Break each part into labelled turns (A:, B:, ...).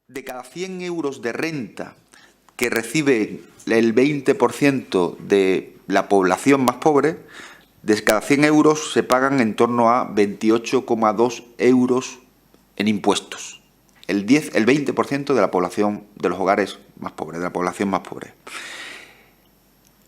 A: De cada 100 euros de renta que recibe el 20% de la población más pobre, de cada 100 euros se pagan en torno a 28,2 euros en impuestos. El 20% de la población, de los hogares más pobres, de la población más pobre.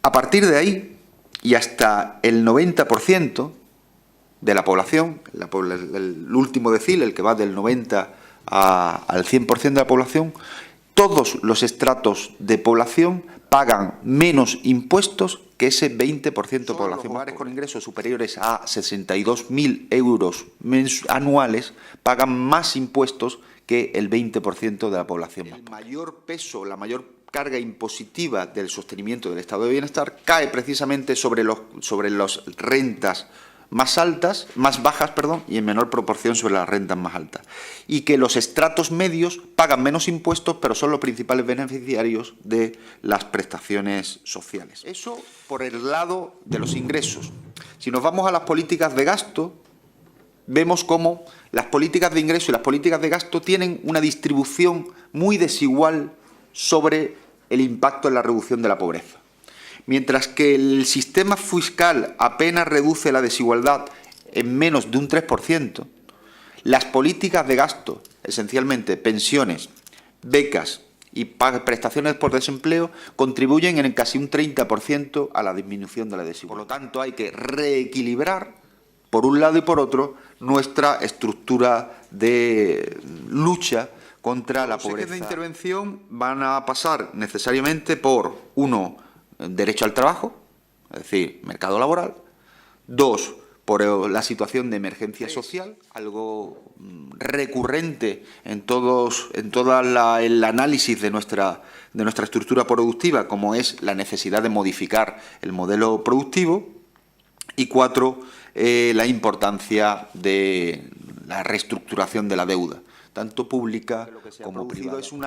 A: A partir de ahí, y hasta el 90% de la población, el último decil, el que va del 90 al 100% de la población, todos los estratos de población pagan menos impuestos que ese 20% de población. Los hogares con ingresos superiores a 62.000 euros anuales pagan más impuestos que el 20% de la población. El mayor peso, la mayor carga impositiva del sostenimiento del estado de bienestar cae precisamente sobre las rentas más bajas, y en menor proporción sobre las rentas más altas. Y que los estratos medios pagan menos impuestos, pero son los principales beneficiarios de las prestaciones sociales. Eso por el lado de los ingresos. Si nos vamos a las políticas de gasto, vemos cómo las políticas de ingreso y las políticas de gasto tienen una distribución muy desigual sobre el impacto en la reducción de la pobreza. Mientras que el sistema fiscal apenas reduce la desigualdad en menos de un 3%, las políticas de gasto, esencialmente pensiones, becas y prestaciones por desempleo, contribuyen en casi un 30% a la disminución de la desigualdad. Por lo tanto, hay que reequilibrar, por un lado y por otro, nuestra estructura de lucha contra la pobreza. Los ejes de intervención van a pasar necesariamente por, uno, derecho al trabajo, es decir, mercado laboral. 2, por la situación de emergencia social, algo recurrente en todo el análisis de nuestra estructura productiva, como es la necesidad de modificar el modelo productivo. Y 4, la importancia de la reestructuración de la deuda, tanto pública como privada. Es un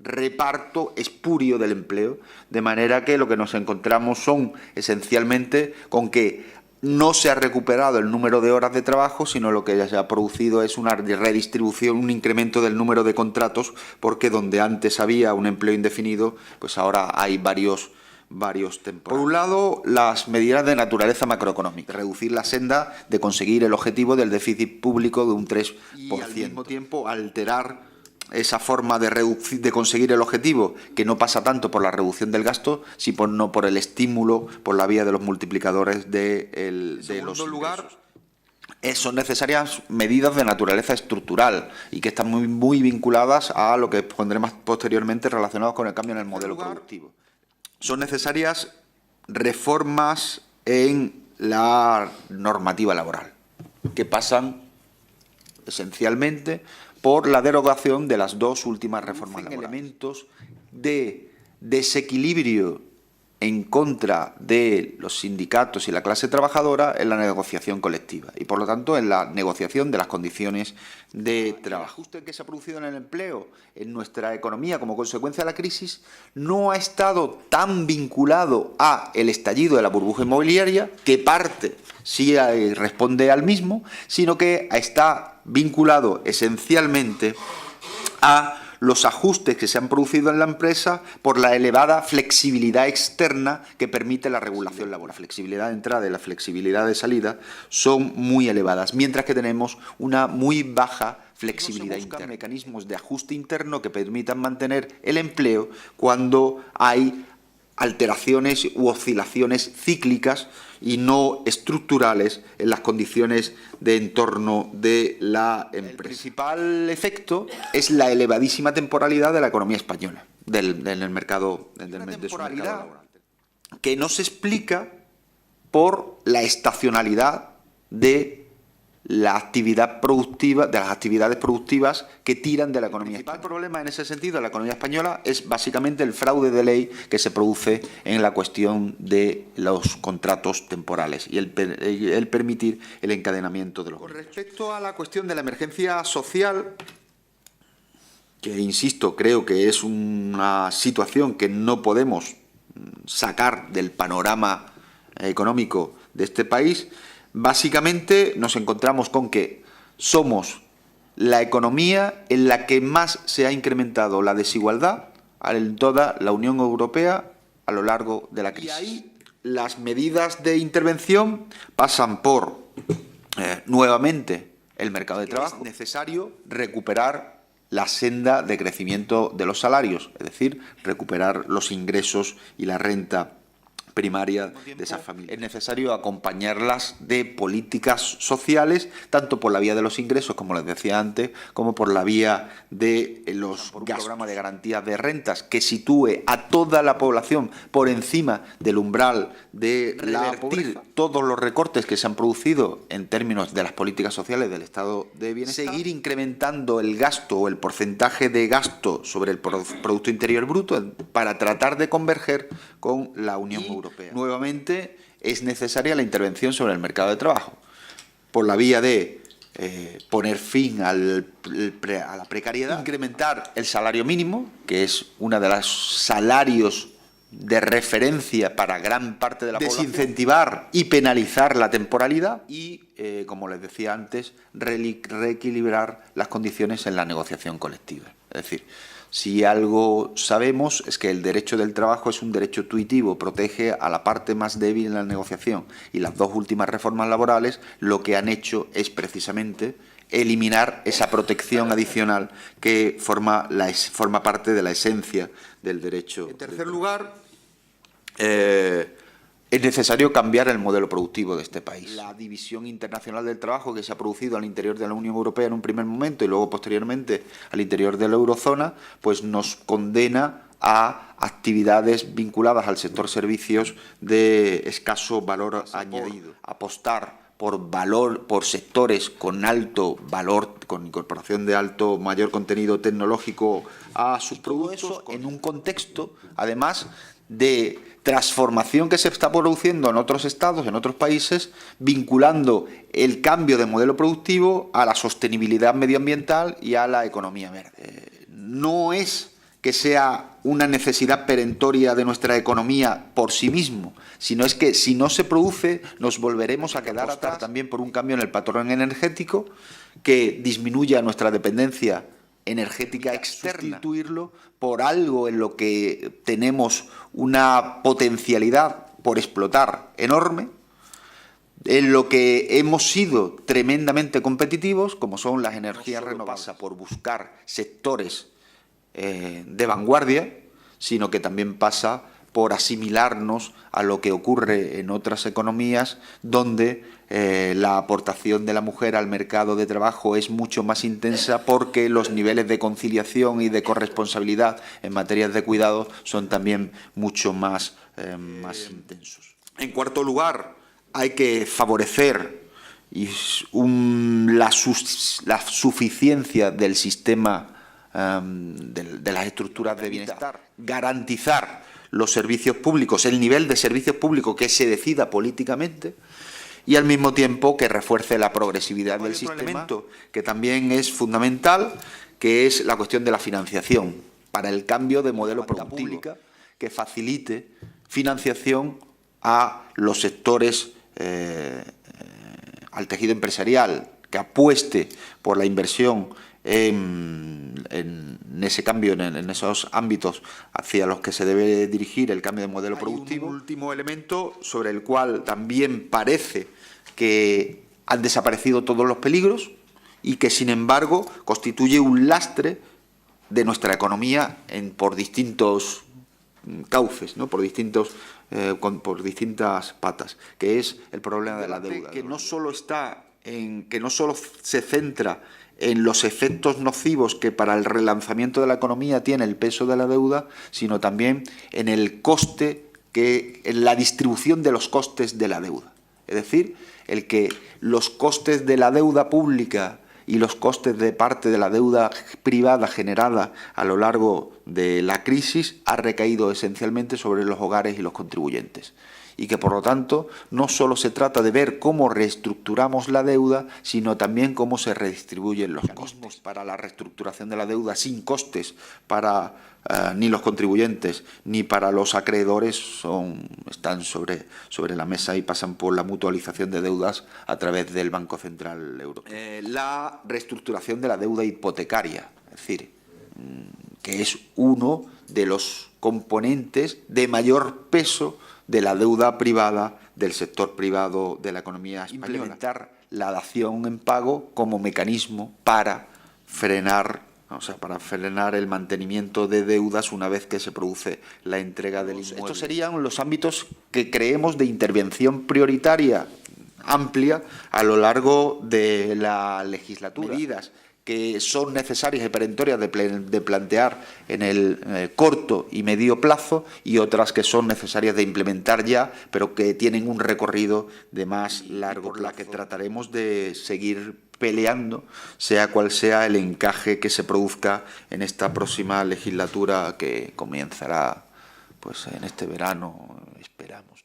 A: reparto espurio del empleo, de manera que lo que nos encontramos son esencialmente con que no se ha recuperado el número de horas de trabajo, sino lo que ya se ha producido es una redistribución, un incremento del número de contratos, porque donde antes había un empleo indefinido, pues ahora hay varios temporales. Por un lado, las medidas de naturaleza macroeconómica, reducir la senda de conseguir el objetivo del déficit público de un 3%. Y al mismo tiempo alterar esa forma de conseguir el objetivo, que no pasa tanto por la reducción del gasto, sino por el estímulo, por la vía de los multiplicadores de los ingresos. En segundo lugar, son necesarias medidas de naturaleza estructural y que están muy vinculadas a lo que pondré más posteriormente relacionados con el cambio en el modelo productivo. Son necesarias reformas en la normativa laboral, que pasan esencialmente por la derogación de las dos últimas reformas laborales. Elementos de desequilibrio en contra de los sindicatos y la clase trabajadora en la negociación colectiva y, por lo tanto, en la negociación de las condiciones de trabajo. El ajuste que se ha producido en el empleo en nuestra economía como consecuencia de la crisis no ha estado tan vinculado a el estallido de la burbuja inmobiliaria, que parte sí responde al mismo, sino que está vinculado esencialmente a los ajustes que se han producido en la empresa por la elevada flexibilidad externa que permite la regulación laboral. La flexibilidad de entrada y la flexibilidad de salida son muy elevadas, mientras que tenemos una muy baja flexibilidad interna. Mecanismos de ajuste interno que permitan mantener el empleo cuando hay alteraciones u oscilaciones cíclicas y no estructurales en las condiciones de entorno de la empresa. El principal efecto es la elevadísima temporalidad de la economía española, del mercado laboral, que no se explica por la estacionalidad de la actividad productiva, de las actividades productivas que tiran de la economía española. El principal problema en ese sentido de la economía española es básicamente el fraude de ley que se produce en la cuestión de los contratos temporales y el permitir el encadenamiento de los mismos. Con respecto a la cuestión de la emergencia social, que insisto, creo que es una situación que no podemos sacar del panorama económico de este país, básicamente nos encontramos con que somos la economía en la que más se ha incrementado la desigualdad en toda la Unión Europea a lo largo de la crisis. Y ahí las medidas de intervención pasan por, nuevamente, el mercado de trabajo. Es necesario recuperar la senda de crecimiento de los salarios, es decir, recuperar los ingresos y la renta primaria de esas familias. Es necesario acompañarlas de políticas sociales, tanto por la vía de los ingresos, como les decía antes, como por la vía de los programas de garantía de rentas que sitúe a toda la población por encima del umbral de la pobreza. Todos los recortes que se han producido en términos de las políticas sociales del estado de bienestar. Seguir incrementando el gasto o el porcentaje de gasto sobre el Producto Interior Bruto para tratar de converger con la Unión Europea. Nuevamente, es necesaria la intervención sobre el mercado de trabajo, por la vía de poner fin a la precariedad, incrementar el salario mínimo, que es uno de los salarios de referencia para gran parte de la población, desincentivar y penalizar la temporalidad y, como les decía antes, reequilibrar las condiciones en la negociación colectiva. Es decir, si algo sabemos es que el derecho del trabajo es un derecho tuitivo, protege a la parte más débil en la negociación, y las dos últimas reformas laborales lo que han hecho es precisamente eliminar esa protección adicional que forma parte de la esencia del derecho. En tercer lugar, es necesario cambiar el modelo productivo de este país. La división internacional del trabajo que se ha producido al interior de la Unión Europea en un primer momento y luego posteriormente al interior de la eurozona, pues nos condena a actividades vinculadas al sector servicios de escaso valor añadido. Apostar por sectores con alto valor, con incorporación de mayor contenido tecnológico a sus productos, en un contexto, además, de transformación que se está produciendo en otros estados, en otros países, vinculando el cambio de modelo productivo a la sostenibilidad medioambiental y a la economía verde. No es que sea una necesidad perentoria de nuestra economía por sí mismo, sino es que si no se produce nos volveremos a quedar atrás también por un cambio en el patrón energético que disminuya nuestra dependencia energética externa, sustituirlo por algo en lo que tenemos una potencialidad por explotar enorme, en lo que hemos sido tremendamente competitivos, como son las energías renovables. Pasa por buscar sectores de vanguardia, sino que también pasa por asimilarnos a lo que ocurre en otras economías donde la aportación de la mujer al mercado de trabajo es mucho más intensa porque los niveles de conciliación y de corresponsabilidad en materias de cuidado son también mucho más intensos. En cuarto lugar, hay que favorecer la suficiencia del sistema de las estructuras de bienestar, garantizar los servicios públicos, el nivel de servicios públicos que se decida políticamente, y al mismo tiempo que refuerce la progresividad del sistema. Elemento que también es fundamental, que es la cuestión de la financiación para el cambio de modelo productivo, que facilite financiación a los sectores, al tejido empresarial, que apueste por la inversión en ese cambio, en esos ámbitos hacia los que se debe dirigir el cambio de modelo productivo. Un último elemento sobre el cual también parece que han desaparecido todos los peligros y que, sin embargo, constituye un lastre de nuestra economía por distintos cauces, ¿no? por distintas patas, que es el problema de la deuda. Que no solo se centra en los efectos nocivos que para el relanzamiento de la economía tiene el peso de la deuda, sino también en el coste, en la distribución de los costes de la deuda. Es decir, el que los costes de la deuda pública y los costes de parte de la deuda privada generada a lo largo de la crisis ha recaído esencialmente sobre los hogares y los contribuyentes. y que, por lo tanto, no solo se trata de ver cómo reestructuramos la deuda, sino también cómo se redistribuyen los costes. Para la reestructuración de la deuda sin costes para ni los contribuyentes ni para los acreedores están sobre la mesa y pasan por la mutualización de deudas a través del Banco Central Europeo. La reestructuración de la deuda hipotecaria, es decir, que es uno de los componentes de mayor peso de la deuda privada del sector privado de la economía española. Implementar la dación en pago como mecanismo para frenar el mantenimiento de deudas una vez que se produce la entrega del inmueble. Estos serían los ámbitos que creemos de intervención prioritaria amplia a lo largo de la legislatura. Medidas que son necesarias y perentorias de plantear en el corto y medio plazo, y otras que son necesarias de implementar ya, pero que tienen un recorrido de más largo plazo, que trataremos de seguir peleando, sea cual sea el encaje que se produzca en esta próxima legislatura que comenzará pues en este verano, esperamos.